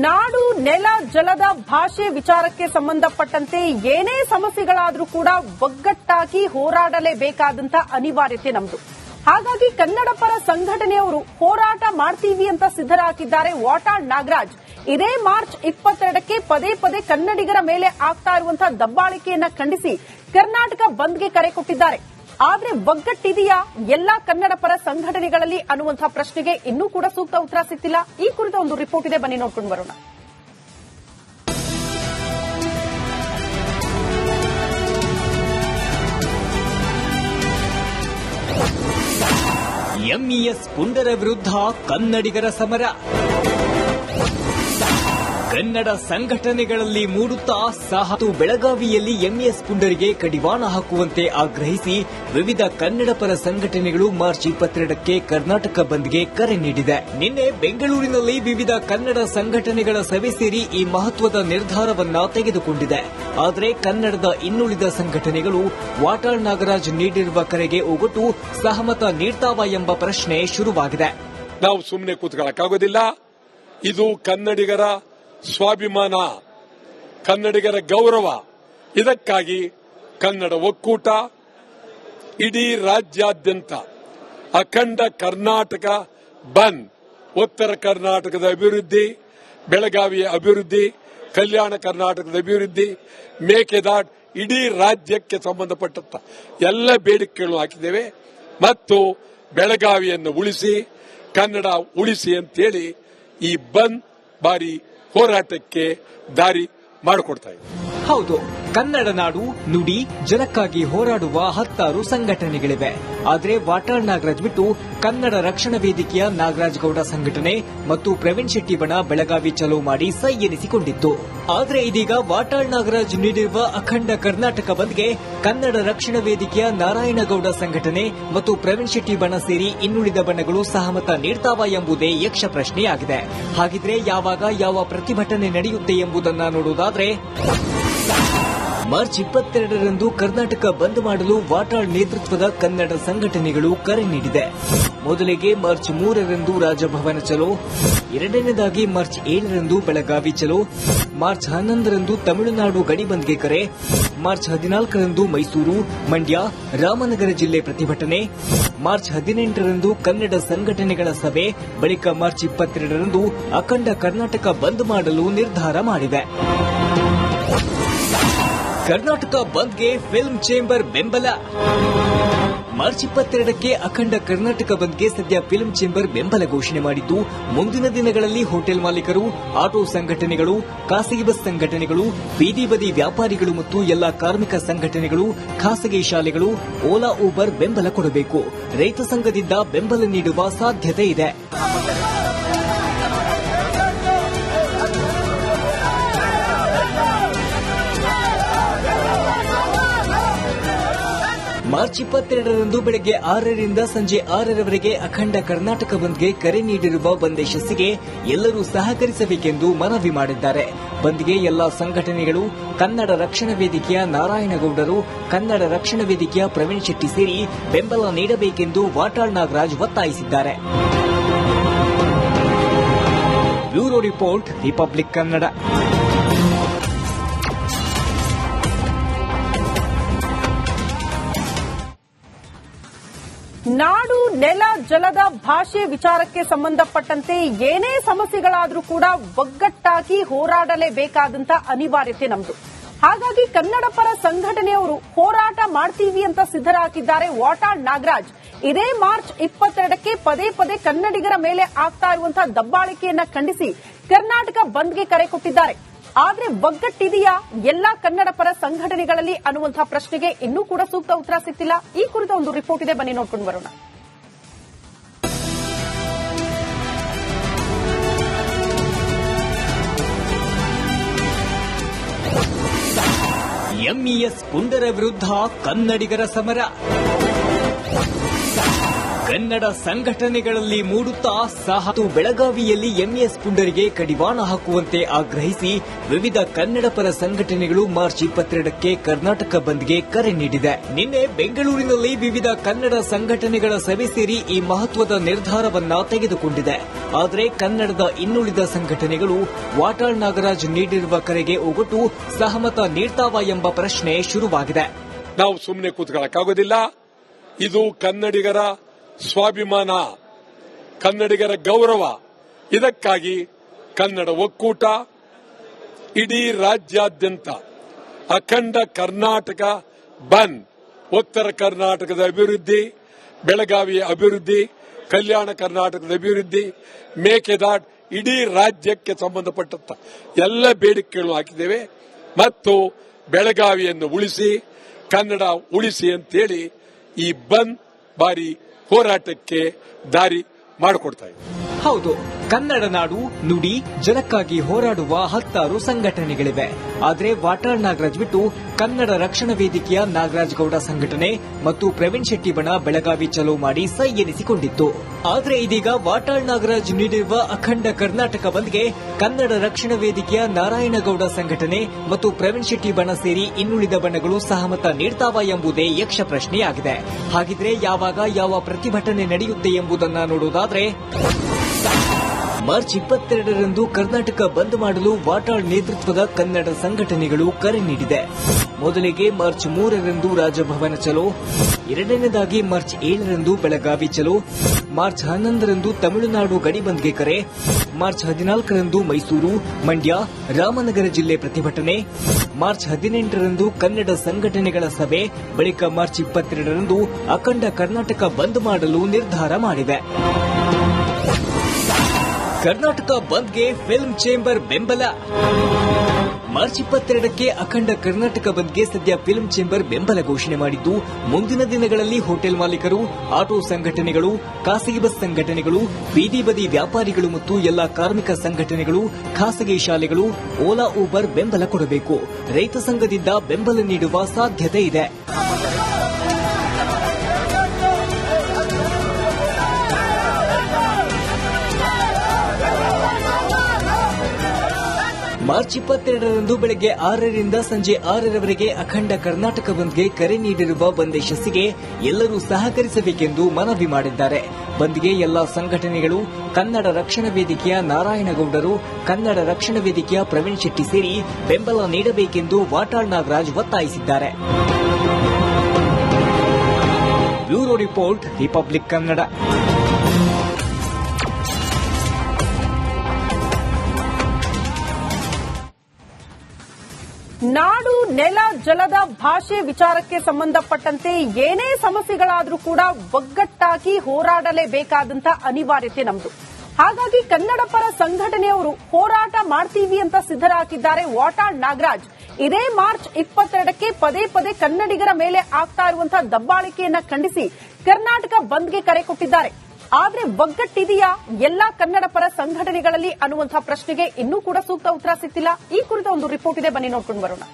ನಾಡು ನೆಲ ಜಲದ ಭಾಷೆ ವಿಚಾರಕ್ಕೆ ಸಂಬಂಧಪಟ್ಟಂತೆ ಏನೇ ಸಮಸ್ಯೆಗಳಾದರೂ ಕೂಡ ಒಗ್ಗಟ್ಟಾಗಿ ಹೋರಾಡಲೇಬೇಕಾದಂತ ಅನಿವಾರ್ಯತೆ ನಮ್ಮದು. ಹಾಗಾಗಿ ಕನ್ನಡ ಪರ ಸಂಘಟನೆಯವರು ಹೋರಾಟ ಮಾಡ್ತೀವಿ ಅಂತ ಸಿದ್ದರಾಗಿದ್ದಾರೆ. ವಾಟಾಳ್ ನಾಗರಾಜ್ ಇದೇ ಮಾರ್ಚ್ 22ಕ್ಕೆ ಪದೇ ಪದೇ ಕನ್ನಡಿಗರ ಮೇಲೆ ಆಗ್ತಾ ಇರುವಂತಹ ದಬ್ಬಾಳಿಕೆಯನ್ನ ಖಂಡಿಸಿ ಕರ್ನಾಟಕ ಬಂದ್ಗೆ ಕರೆ ಕೊಟ್ಟಿದ್ದಾರೆ. ಆದ್ರೆ ಒಗ್ಗಟ್ಟಿದೆಯಾ ಎಲ್ಲಾ ಕನ್ನಡ ಪರ ಸಂಘಟನೆಗಳಲ್ಲಿ ಅನ್ನುವಂತಹ ಪ್ರಶ್ನೆಗೆ ಇನ್ನೂ ಕೂಡ ಸೂಕ್ತ ಉತ್ತರ ಸಿಕ್ತಿಲ್ಲ. ಈ ಕುರಿತ ಒಂದು ರಿಪೋರ್ಟ್ ಇದೆ, ಬನ್ನಿ ನೋಡ್ಕೊಂಡು ಬರೋಣ. ಎಂಇಎಸ್ ಪುಂಡರ ವಿರುದ್ಧ ಕನ್ನಡಿಗರ ಸಮರ. ಕನ್ನಡ ಸಂಘಟನೆಗಳಲ್ಲಿ ಮೂಡುತ್ತಾ ಸಾಹತು ಬೆಳಗಾವಿಯಲ್ಲಿ ಎಂಇಎಸ್ ಪುಂಡರಿಗೆ ಕಡಿವಾಣ ಹಾಕುವಂತೆ ಆಗ್ರಹಿಸಿ ವಿವಿಧ ಕನ್ನಡ ಪರ ಸಂಘಟನೆಗಳು ಮಾರ್ಚ್ 22ಕ್ಕೆ ಕರ್ನಾಟಕ ಬಂದ್ಗೆ ಕರೆ ನೀಡಿದೆ. ನಿನ್ನೆ ಬೆಂಗಳೂರಿನಲ್ಲಿ ವಿವಿಧ ಕನ್ನಡ ಸಂಘಟನೆಗಳ ಸಭೆ ಸೇರಿ ಈ ಮಹತ್ವದ ನಿರ್ಧಾರವನ್ನ ತೆಗೆದುಕೊಂಡಿದೆ. ಆದರೆ ಕನ್ನಡದ ಇನ್ನುಳಿದ ಸಂಘಟನೆಗಳು ವಾಟಾಳ್ ನಾಗರಾಜ್ ನೀಡಿರುವ ಕರೆಗೆ ಒಗ್ಗಟ್ಟು ಸಹಮತ ನೀಡ್ತಾವ ಎಂಬ ಪ್ರಶ್ನೆ ಶುರುವಾಗಿದೆ. ನಾವು ಸುಮ್ಮನೆ ಕೂತ್ಕೊಳ್ಳಕ್ಕಾಗೋದಿಲ್ಲ. ಇದು ಕನ್ನಡಿಗರ ಸ್ವಾಭಿಮಾನ, ಕನ್ನಡಿಗರ ಗೌರವ. ಇದಕ್ಕಾಗಿ ಕನ್ನಡ ಒಕ್ಕೂಟ ಇಡೀ ರಾಜ್ಯಾದ್ಯಂತ ಅಖಂಡ ಕರ್ನಾಟಕ ಬಂದ್, ಉತ್ತರ ಕರ್ನಾಟಕದ ಅಭಿವೃದ್ಧಿ, ಬೆಳಗಾವಿಯ ಅಭಿವೃದ್ಧಿ, ಕಲ್ಯಾಣ ಕರ್ನಾಟಕದ ಅಭಿವೃದ್ಧಿ, ಮೇಕೆದಾಟು, ಇಡೀ ರಾಜ್ಯಕ್ಕೆ ಸಂಬಂಧಪಟ್ಟಂತ ಎಲ್ಲ ಬೇಡಿಕೆಗಳನ್ನು ಹಾಕಿದ್ದೇವೆ. ಮತ್ತು ಬೆಳಗಾವಿಯನ್ನು ಉಳಿಸಿ, ಕನ್ನಡ ಉಳಿಸಿ ಅಂತೇಳಿ ಈ ಬಂದ್ ಬಾರಿ ಹೋರಾಟಕ್ಕೆ ದಾರಿ ಮಾಡಿಕೊಡ್ತಾ ಇದೆ. ಹೌದು, ಕನ್ನಡ ನಾಡು ನುಡಿ ಜನಕ್ಕಾಗಿ ಹೋರಾಡುವ 10 ಸಂಘಟನೆಗಳಿವೆ. ಆದರೆ ವಾಟಾಳ್ ನಾಗರಾಜ್ ಬಿಟ್ಟು ಕನ್ನಡ ರಕ್ಷಣಾ ವೇದಿಕೆಯ ನಾಗರಾಜ್ ಗೌಡ ಸಂಘಟನೆ ಮತ್ತು ಪ್ರವೀಣ್ ಶೆಟ್ಟಿ ಬಣ ಬೆಳಗಾವಿ ಚಲೋ ಮಾಡಿ ಸೈ ಎನಿಸಿಕೊಂಡಿತ್ತು. ಆದರೆ ಇದೀಗ ವಾಟಾಳ್ ನಾಗರಾಜ್ ನೀಡಿರುವ ಅಖಂಡ ಕರ್ನಾಟಕ ಬಂದ್ಗೆ ಕನ್ನಡ ರಕ್ಷಣಾ ವೇದಿಕೆಯ ನಾರಾಯಣಗೌಡ ಸಂಘಟನೆ ಮತ್ತು ಪ್ರವೀಣ್ ಶೆಟ್ಟಿ ಬಣ ಸೇರಿ ಇನ್ನುಳಿದ ಬಣಗಳು ಸಹಮತ ನೀಡ್ತಾವ ಎಂಬುದೇ ಯಕ್ಷ ಪ್ರಶ್ನೆಯಾಗಿದೆ. ಹಾಗಿದ್ರೆ ಯಾವಾಗ ಯಾವ ಪ್ರತಿಭಟನೆ ನಡೆಯುತ್ತೆ ಎಂಬುದನ್ನು ನೋಡುವುದಾದ್ರೆ, ಮಾರ್ಚ್ 22ರಂದು ಕರ್ನಾಟಕ ಬಂದ್ ಮಾಡಲು ವಾಟಾಳ್ ನೇತೃತ್ವದ ಕನ್ನಡ ಸಂಘಟನೆಗಳು ಕರೆ ನೀಡಿದೆ. ಮೊದಲಿಗೆ ಮಾರ್ಚ್ 3ರಂದು ರಾಜಭವನ ಚಲೋ, ಎರಡನೇದಾಗಿ ಮಾರ್ಚ್ 7ರಂದು ಬೆಳಗಾವಿ ಚಲೋ, ಮಾರ್ಚ್ 11ರಂದು ತಮಿಳುನಾಡು ಗಡಿ ಬಂದ್ಗೆ ಕರೆ, ಮಾರ್ಚ್ 14ರಂದು ಮೈಸೂರು, ಮಂಡ್ಯ, ರಾಮನಗರ ಜಿಲ್ಲೆ ಪ್ರತಿಭಟನೆ, ಮಾರ್ಚ್ 18ರಂದು ಕನ್ನಡ ಸಂಘಟನೆಗಳ ಸಭೆ, ಬಳಿಕ ಮಾರ್ಚ್ 22ರಂದು ಅಖಂಡ ಕರ್ನಾಟಕ ಬಂದ್ ಮಾಡಲು ನಿರ್ಧಾರ ಮಾಡಿದೆ. ಕರ್ನಾಟಕ ಬಂದ್ಗೆ ಫಿಲ್ಮ್ ಚೇಂಬರ್ ಬೆಂಬಲ. ಮಾರ್ಚ್ 22ಕ್ಕೆ ಅಖಂಡ ಕರ್ನಾಟಕ ಬಂದ್ಗೆ ಸದ್ಯ ಫಿಲ್ಮ್ ಚೇಂಬರ್ ಬೆಂಬಲ ಘೋಷಣೆ ಮಾಡಿದ್ದು, ಮುಂದಿನ ದಿನಗಳಲ್ಲಿ ಹೋಟೆಲ್ ಮಾಲೀಕರು, ಆಟೋ ಸಂಘಟನೆಗಳು, ಖಾಸಗಿ ಬಸ್ ಸಂಘಟನೆಗಳು, ಬೀದಿ ಬದಿ ವ್ಯಾಪಾರಿಗಳು ಮತ್ತು ಎಲ್ಲಾ ಕಾರ್ಮಿಕ ಸಂಘಟನೆಗಳು, ಖಾಸಗಿ ಶಾಲೆಗಳು, ಓಲಾ ಊಬರ್ ಬೆಂಬಲ ಕೊಡಬೇಕು. ರೈತ ಸಂಘದಿಂದ ಬೆಂಬಲ ನೀಡುವ ಸಾಧ್ಯತೆ ಇದೆ. ಮಾರ್ಚ್ 22ರಂದು ಬೆಳಗ್ಗೆ 6ರಿಂದ ಸಂಜೆ 6ರವರೆಗೆ ಅಖಂಡ ಕರ್ನಾಟಕ ಬಂದ್ಗೆ ಕರೆ ನೀಡಿರುವ ಬಂದ್ ಯಶಸ್ಸಿಗೆ ಎಲ್ಲರೂ ಸಹಕರಿಸಬೇಕೆಂದು ಮನವಿ ಮಾಡಿದ್ದಾರೆ. ಬಂದ್ಗೆ ಎಲ್ಲಾ ಸಂಘಟನೆಗಳು, ಕನ್ನಡ ರಕ್ಷಣಾ ವೇದಿಕೆಯ ನಾರಾಯಣಗೌಡರು, ಕನ್ನಡ ರಕ್ಷಣಾ ವೇದಿಕೆಯ ಪ್ರವೀಣ್ ಶೆಟ್ಟಿ ಸೇರಿ ಬೆಂಬಲ ನೀಡಬೇಕೆಂದು ವಾಟಾಳ್ ನಾಗರಾಜ್ ಒತ್ತಾಯಿಸಿದ್ದಾರೆ. Bureau report, republic Kannada. ನಾಡು ನೆಲ ಜಲದ ಭಾಷೆ ವಿಚಾರಕ್ಕೆ ಸಂಬಂಧಪಟ್ಟಂತೆ ಏನೇ ಸಮಸ್ಯೆಗಳಾದರೂ ಕೂಡ ಒಗ್ಗಟ್ಟಾಗಿ ಹೋರಾಡಲೇಬೇಕಾದಂತ ಅನಿವಾರ್ಯತೆ ನಮ್ಮದು. ಹಾಗಾಗಿ ಕನ್ನಡ ಪರ ಸಂಘಟನೆಯವರು ಹೋರಾಟ ಮಾಡ್ತೀವಿ ಅಂತ ಸಿದ್ದರಾಗಿದ್ದಾರೆ. ವಾಟಾಳ್ ನಾಗರಾಜ್ ಇದೇ ಮಾರ್ಚ್ 22ಕ್ಕೆ ಪದೇ ಪದೇ ಕನ್ನಡಿಗರ ಮೇಲೆ ಆಗ್ತಾ ಇರುವಂತಹ ದಬ್ಬಾಳಿಕೆಯನ್ನ ಖಂಡಿಸಿ ಕರ್ನಾಟಕ ಬಂದ್ಗೆ ಕರೆ ಕೊಟ್ಟಿದ್ದಾರೆ. ಆದ್ರೆ ಒಗ್ಗಟ್ಟಿದೆಯಾ ಎಲ್ಲಾ ಕನ್ನಡ ಪರ ಸಂಘಟನೆಗಳಲ್ಲಿ ಅನ್ನುವಂತಹ ಪ್ರಶ್ನೆಗೆ ಇನ್ನೂ ಕೂಡ ಸೂಕ್ತ ಉತ್ತರ ಸಿಕ್ತಿಲ್ಲ. ಈ ಕುರಿತ ಒಂದು ರಿಪೋರ್ಟ್ ಇದೆ, ಬನ್ನಿ ನೋಡ್ಕೊಂಡು ಬರೋಣ. ಎಂಇಎಸ್ ಪುಂಡರ ವಿರುದ್ಧ ಕನ್ನಡಿಗರ ಸಮರ. ಕನ್ನಡ ಸಂಘಟನೆಗಳಲ್ಲಿ ಮೂಡುತ್ತಾ ಸಾಹತು ಬೆಳಗಾವಿಯಲ್ಲಿ ಎಂಎಸ್ ಪುಂಡರಿಗೆ ಕಡಿವಾಣ ಹಾಕುವಂತೆ ಆಗ್ರಹಿಸಿ ವಿವಿಧ ಕನ್ನಡ ಪರ ಸಂಘಟನೆಗಳು ಮಾರ್ಚ್ 22ಕ್ಕೆ ಕರ್ನಾಟಕ ಬಂದ್ಗೆ ಕರೆ ನೀಡಿದೆ. ನಿನ್ನೆ ಬೆಂಗಳೂರಿನಲ್ಲಿ ವಿವಿಧ ಕನ್ನಡ ಸಂಘಟನೆಗಳ ಸಭೆ ಸೇರಿ ಈ ಮಹತ್ವದ ನಿರ್ಧಾರವನ್ನ ತೆಗೆದುಕೊಂಡಿದೆ. ಆದರೆ ಕನ್ನಡದ ಇನ್ನುಳಿದ ಸಂಘಟನೆಗಳು ವಾಟಾಳ್ ನಾಗರಾಜ್ ನೀಡಿರುವ ಕರೆಗೆ ಒಗಟು ಸಹಮತ ನೀಡ್ತಾವಾ ಎಂಬ ಪ್ರಶ್ನೆ ಶುರುವಾಗಿದೆ. ನಾವು ಸುಮ್ಮನೆ ಕೂತ್ಕೊಳ್ಳಕ್ಕಾಗೋದಿಲ್ಲ. ಇದು ಕನ್ನಡಿಗರ ಸ್ವಾಭಿಮಾನ, ಕನ್ನಡಿಗರ ಗೌರವ. ಇದಕ್ಕಾಗಿ ಕನ್ನಡ ಒಕ್ಕೂಟ ಇಡೀ ರಾಜ್ಯಾದ್ಯಂತ ಅಖಂಡ ಕರ್ನಾಟಕ ಬಂದ್, ಉತ್ತರ ಕರ್ನಾಟಕದ ಅಭಿವೃದ್ಧಿ, ಬೆಳಗಾವಿಯ ಅಭಿವೃದ್ಧಿ, ಕಲ್ಯಾಣ ಕರ್ನಾಟಕದ ಅಭಿವೃದ್ಧಿ, ಮೇಕೆದಾಟು, ಇಡೀ ರಾಜ್ಯಕ್ಕೆ ಸಂಬಂಧಪಟ್ಟಂತ ಎಲ್ಲ ಬೇಡಿಕೆಗಳು ಹಾಕಿದ್ದೇವೆ. ಮತ್ತು ಬೆಳಗಾವಿಯನ್ನು ಉಳಿಸಿ, ಕನ್ನಡ ಉಳಿಸಿ ಅಂತೇಳಿ ಈ ಬಂದ್ ಬಾರಿ ಹೋರಾಟಕ್ಕೆ ದಾರಿ ಮಾಡಿಕೊಡ್ತಾ ಇದೆ. ಹೌದು, ಕನ್ನಡ ನಾಡು ನುಡಿ ಜನಕ್ಕಾಗಿ ಹೋರಾಡುವ ಹತ್ತಾರು ಸಂಘಟನೆಗಳಿವೆ. ಆದರೆ ವಾಟಾಳ್ ನಾಗರಾಜ್ ಬಿಟ್ಟು ಕನ್ನಡ ರಕ್ಷಣಾ ವೇದಿಕೆಯ ನಾಗರಾಜ್ ಗೌಡ ಸಂಘಟನೆ ಮತ್ತು ಪ್ರವೀಣ್ ಶೆಟ್ಟಿ ಬಣ ಬೆಳಗಾವಿ ಚಲೋ ಮಾಡಿ ಸೈ ಎನಿಸಿಕೊಂಡಿತ್ತು. ಆದರೆ ಇದೀಗ ವಾಟಾಳ್ ನಾಗರಾಜ್ ನೀಡಿರುವ ಅಖಂಡ ಕರ್ನಾಟಕ ಬಂದ್ಗೆ ಕನ್ನಡ ರಕ್ಷಣಾ ವೇದಿಕೆಯ ನಾರಾಯಣಗೌಡ ಸಂಘಟನೆ ಮತ್ತು ಪ್ರವೀಣ್ ಶೆಟ್ಟಿ ಬಣ ಸೇರಿ ಇನ್ನುಳಿದ ಬಣಗಳು ಸಹಮತ ನೀಡ್ತಾವಾ ಎಂಬುದೇ ಯಕ್ಷ ಪ್ರಶ್ನೆಯಾಗಿದೆ. ಹಾಗಿದ್ರೆ ಯಾವಾಗ ಯಾವ ಪ್ರತಿಭಟನೆ ನಡೆಯುತ್ತೆ ಎಂಬುದನ್ನು ನೋಡುವುದಾದ್ರೆ, ಮಾರ್ಚ್ 22ರಂದು ಕರ್ನಾಟಕ ಬಂದ್ ಮಾಡಲು ವಾಟಾಳ್ ನೇತೃತ್ವದ ಕನ್ನಡ ಸಂಘಟನೆಗಳು ಕರೆ ನೀಡಿದೆ. ಮೊದಲಿಗೆ ಮಾರ್ಚ್ 3ರಂದು ರಾಜಭವನ ಚಲೋ, ಎರಡನೇದಾಗಿ ಮಾರ್ಚ್ 7ರಂದು ಬೆಳಗಾವಿ ಚಲೋ, ಮಾರ್ಚ್ 11ರಂದು ತಮಿಳುನಾಡು ಗಡಿ ಬಂದ್ಗೆ ಕರೆ, ಮಾರ್ಚ್ 14ರಂದು ಮೈಸೂರು, ಮಂಡ್ಯ, ರಾಮನಗರ ಜಿಲ್ಲೆ ಪ್ರತಿಭಟನೆ, ಮಾರ್ಚ್ 18ರಂದು ಕನ್ನಡ ಸಂಘಟನೆಗಳ ಸಭೆ, ಬಳಿಕ ಮಾರ್ಚ್ 22ರಂದು ಅಖಂಡ ಕರ್ನಾಟಕ ಬಂದ್ ಮಾಡಲು ನಿರ್ಧಾರ ಮಾಡಿವೆ. ಕರ್ನಾಟಕ ಬಂದ್ಗೆ ಫಿಲ್ಮ್ ಚೇಂಬರ್ ಬೆಂಬಲ. ಮಾರ್ಚ್ 22ಕ್ಕೆ ಅಖಂಡ ಕರ್ನಾಟಕ ಬಂದ್ಗೆ ಸದ್ಯ ಫಿಲ್ಮ್ ಚೇಂಬರ್ ಬೆಂಬಲ ಘೋಷಣೆ ಮಾಡಿದ್ದು, ಮುಂದಿನ ದಿನಗಳಲ್ಲಿ ಹೋಟೆಲ್ ಮಾಲೀಕರು, ಆಟೋ ಸಂಘಟನೆಗಳು, ಖಾಸಗಿ ಬಸ್ ಸಂಘಟನೆಗಳು, ಬೀದಿ ಬದಿ ವ್ಯಾಪಾರಿಗಳು ಮತ್ತು ಎಲ್ಲಾ ಕಾರ್ಮಿಕ ಸಂಘಟನೆಗಳು, ಖಾಸಗಿ ಶಾಲೆಗಳು, ಓಲಾ ಊಬರ್ ಬೆಂಬಲ ಕೊಡಬೇಕು. ರೈತ ಸಂಘದಿಂದ ಬೆಂಬಲ ನೀಡುವ ಸಾಧ್ಯತೆ ಇದೆ. ಮಾರ್ಚ್ 22ರಂದು ಬೆಳಗ್ಗೆ 6ರಿಂದ ಸಂಜೆ 6ರವರೆಗೆ ಅಖಂಡ ಕರ್ನಾಟಕ ಬಂದ್ಗೆ ಕರೆ ನೀಡಿರುವ ಬಂದ್ ಯಶಸ್ಸಿಗೆ ಎಲ್ಲರೂ ಸಹಕರಿಸಬೇಕೆಂದು ಮನವಿ ಮಾಡಿದ್ದಾರೆ. ಬಂದ್ಗೆ ಎಲ್ಲಾ ಸಂಘಟನೆಗಳು, ಕನ್ನಡ ರಕ್ಷಣಾ ವೇದಿಕೆಯ ನಾರಾಯಣಗೌಡರು, ಕನ್ನಡ ರಕ್ಷಣಾ ವೇದಿಕೆಯ ಪ್ರವೀಣ್ ಶೆಟ್ಟಿ ಸೇರಿ ಬೆಂಬಲ ನೀಡಬೇಕೆಂದು ವಾಟಾಳ್ ನಾಗರಾಜ್ ಒತ್ತಾಯಿಸಿದ್ದಾರೆ. Bureau report, republic Kannada. ನಾಡು ನೆಲ ಜಲದ ಭಾಷೆ ವಿಚಾರಕ್ಕೆ ಸಂಬಂಧಪಟ್ಟಂತೆ ಏನೇ ಸಮಸ್ಯೆಗಳಾದರೂ ಕೂಡ ಒಗ್ಗಟ್ಟಾಗಿ ಹೋರಾಡಲೇಬೇಕಾದಂತ ಅನಿವಾರ್ಯತೆ ನಮ್ದು. ಹಾಗಾಗಿ ಕನ್ನಡ ಪರ ಸಂಘಟನೆಯವರು ಹೋರಾಟ ಮಾಡ್ತೀವಿ ಅಂತ ಸಿದ್ದರಾಗಿದ್ದಾರೆ. ವಾಟಾಳ್ ನಾಗರಾಜ್ ಇದೇ ಮಾರ್ಚ್ 22ಕ್ಕೆ ಪದೇ ಪದೇ ಕನ್ನಡಿಗರ ಮೇಲೆ ಆಗ್ತಾ ಇರುವಂತಹ ದಬ್ಬಾಳಿಕೆಯನ್ನ ಖಂಡಿಸಿ ಕರ್ನಾಟಕ ಬಂದ್ಗೆ ಕರೆ ಕೊಟ್ಟಿದ್ದಾರೆ. ಆದ್ರೆ ಒಗ್ಗಟ್ಟಿದೆಯಾ ಎಲ್ಲಾ ಕನ್ನಡ ಪರ ಸಂಘಟನೆಗಳಲ್ಲಿ ಅನ್ನುವಂತಹ ಪ್ರಶ್ನೆಗೆ ಇನ್ನೂ ಕೂಡ ಸೂಕ್ತ ಉತ್ತರ ಸಿಕ್ತಿಲ್ಲ. ಈ ಕುರಿತ ಒಂದು ರಿಪೋರ್ಟ್ ಇದೆ, ಬನ್ನಿ ನೋಡ್ಕೊಂಡು ಬರೋಣ.